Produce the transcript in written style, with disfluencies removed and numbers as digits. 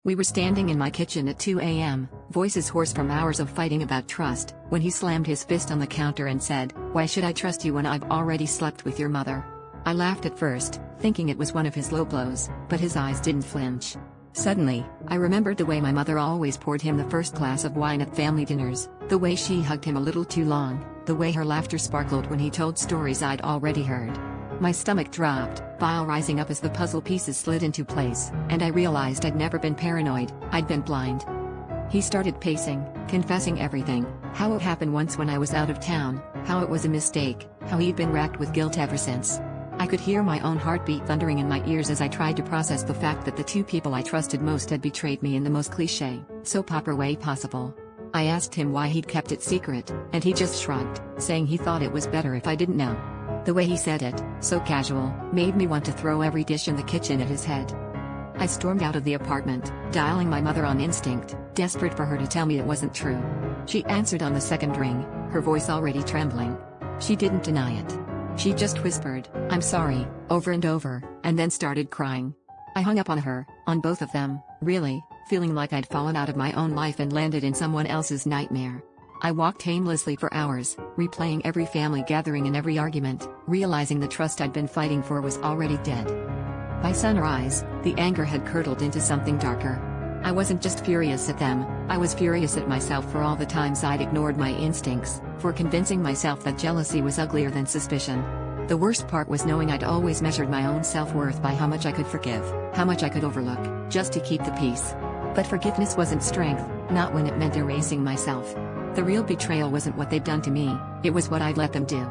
We were standing in my kitchen at 2 a.m., voices hoarse from hours of fighting about trust, when he slammed his fist on the counter and said, "Why should I trust you when I've already slept with your mother?" I laughed at first, thinking it was one of his low blows, but his eyes didn't flinch. Suddenly, I remembered the way my mother always poured him the first glass of wine at family dinners, the way she hugged him a little too long, the way her laughter sparkled when he told stories I'd already heard. My stomach dropped, bile rising up as the puzzle pieces slid into place, and I realized I'd never been paranoid, I'd been blind. He started pacing, confessing everything, how it happened once when I was out of town, how it was a mistake, how he'd been racked with guilt ever since. I could hear my own heartbeat thundering in my ears as I tried to process the fact that the two people I trusted most had betrayed me in the most cliché, soap opera way possible. I asked him why he'd kept it secret, and he just shrugged, saying he thought it was better if I didn't know. The way he said it, so casual, made me want to throw every dish in the kitchen at his head. I stormed out of the apartment, dialing my mother on instinct, desperate for her to tell me it wasn't true. She answered on the second ring, her voice already trembling. She didn't deny it. She just whispered, "I'm sorry," over and over, and then started crying. I hung up on her, on both of them, really, feeling like I'd fallen out of my own life and landed in someone else's nightmare. I walked aimlessly for hours, replaying every family gathering and every argument, realizing the trust I'd been fighting for was already dead. By sunrise, the anger had curdled into something darker. I wasn't just furious at them, I was furious at myself for all the times I'd ignored my instincts, for convincing myself that jealousy was uglier than suspicion. The worst part was knowing I'd always measured my own self-worth by how much I could forgive, how much I could overlook, just to keep the peace. But forgiveness wasn't strength, not when it meant erasing myself. The real betrayal wasn't what they'd done to me, it was what I'd let them do.